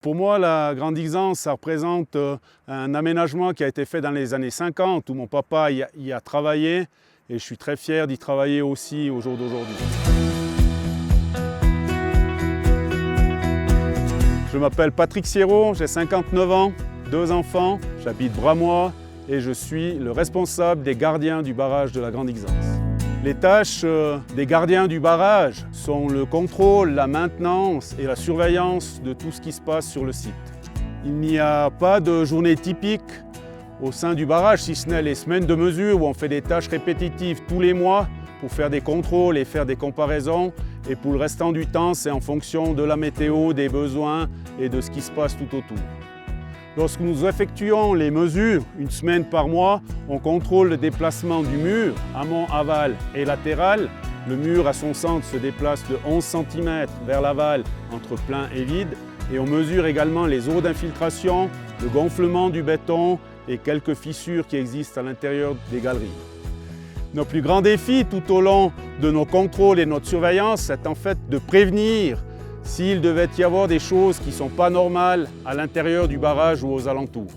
Pour moi, la Grande Xanse, ça représente un aménagement qui a été fait dans les années 50, où mon papa y a travaillé, et je suis très fier d'y travailler aussi au jour d'aujourd'hui. Je m'appelle Patrick Sierot, j'ai 59 ans, 2 enfants, j'habite Bramois et je suis le responsable des gardiens du barrage de la Grande Xanse. Les tâches des gardiens du barrage sont le contrôle, la maintenance et la surveillance de tout ce qui se passe sur le site. Il n'y a pas de journée typique au sein du barrage, si ce n'est les semaines de mesure où on fait des tâches répétitives tous les mois pour faire des contrôles et faire des comparaisons. Et pour le restant du temps, c'est en fonction de la météo, des besoins et de ce qui se passe tout autour. Lorsque nous effectuons les mesures, une semaine par mois, on contrôle le déplacement du mur, amont, aval et latéral. Le mur à son centre se déplace de 11 cm vers l'aval entre plein et vide. Et on mesure également les eaux d'infiltration, le gonflement du béton et quelques fissures qui existent à l'intérieur des galeries. Nos plus grands défis tout au long de nos contrôles et notre surveillance, c'est en fait de prévenir s'il devait y avoir des choses qui ne sont pas normales à l'intérieur du barrage ou aux alentours.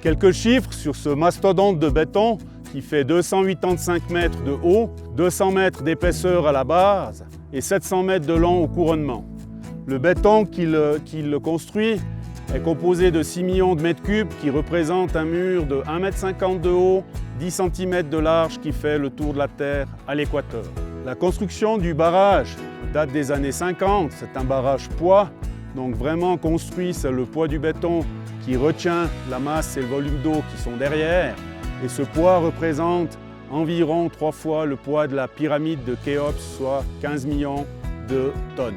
Quelques chiffres sur ce mastodonte de béton qui fait 285 mètres de haut, 200 mètres d'épaisseur à la base et 700 mètres de long au couronnement. Le béton qui le construit est composé de 6 millions de mètres cubes qui représentent un mur de 1,50 m de haut, 10 cm de large qui fait le tour de la Terre à l'équateur. La construction du barrage date des années 50, c'est un barrage poids, donc vraiment construit, c'est le poids du béton qui retient la masse et le volume d'eau qui sont derrière. Et ce poids représente environ 3 fois le poids de la pyramide de Khéops, soit 15 millions de tonnes.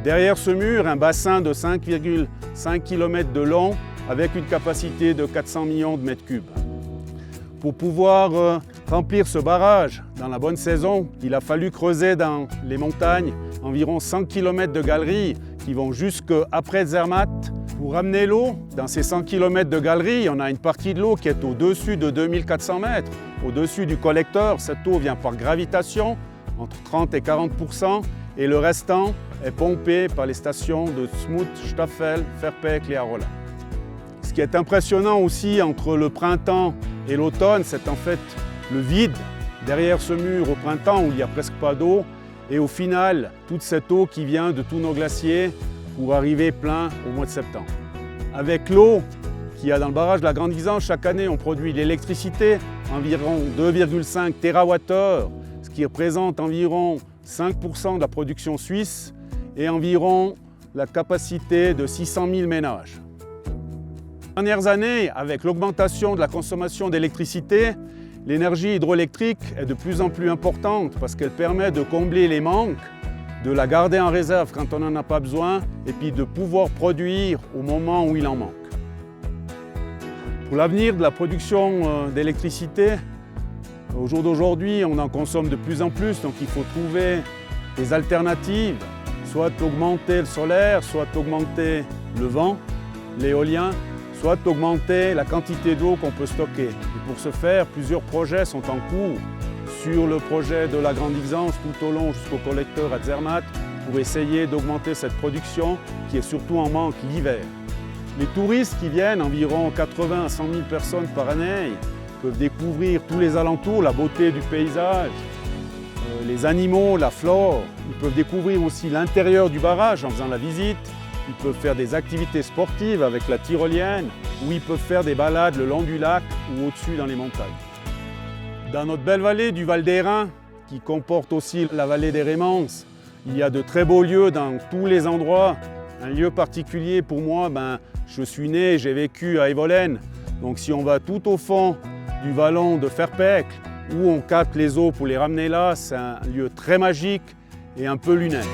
Derrière ce mur, un bassin de 5,5 km de long avec une capacité de 400 millions de mètres cubes. Pour pouvoir remplir ce barrage dans la bonne saison, il a fallu creuser dans les montagnes environ 100 km de galeries qui vont jusqu'après Zermatt. Pour ramener l'eau, dans ces 100 km de galeries, on a une partie de l'eau qui est au-dessus de 2400 mètres. Au-dessus du collecteur, cette eau vient par gravitation, entre 30 et 40%, et le restant est pompé par les stations de Smout, Staffel, Verpecle et Arolla. Ce qui est impressionnant aussi entre le printemps et l'automne, c'est en fait le vide derrière ce mur au printemps où il n'y a presque pas d'eau et au final, toute cette eau qui vient de tous nos glaciers pour arriver plein au mois de septembre. Avec l'eau qu'il y a dans le barrage de la Grande Xanse, chaque année on produit de l'électricité, environ 2,5 TWh, ce qui représente environ 5% de la production suisse et environ la capacité de 600 000 ménages. Ces dernières années, avec l'augmentation de la consommation d'électricité, l'énergie hydroélectrique est de plus en plus importante parce qu'elle permet de combler les manques, de la garder en réserve quand on n'en a pas besoin et puis de pouvoir produire au moment où il en manque. Pour l'avenir de la production d'électricité, au jour d'aujourd'hui, on en consomme de plus en plus, donc il faut trouver des alternatives, soit augmenter le solaire, soit augmenter le vent, l'éolien, soit augmenter la quantité d'eau qu'on peut stocker. Et pour ce faire, plusieurs projets sont en cours sur le projet de la Grande Xanse tout au long jusqu'au collecteur à Zermatt pour essayer d'augmenter cette production qui est surtout en manque l'hiver. Les touristes qui viennent, environ 80 à 100 000 personnes par année, peuvent découvrir tous les alentours, la beauté du paysage, les animaux, la flore. Ils peuvent découvrir aussi l'intérieur du barrage en faisant la visite. Ils peuvent faire des activités sportives avec la tyrolienne ou ils peuvent faire des balades le long du lac ou au-dessus dans les montagnes. Dans notre belle vallée du Val d'Hérens, qui comporte aussi la vallée des Rémances, il y a de très beaux lieux dans tous les endroits. Un lieu particulier pour moi, je suis né, j'ai vécu à Evolène. Donc si on va tout au fond du vallon de Verpecle, où on capte les eaux pour les ramener là, c'est un lieu très magique et un peu lunaire.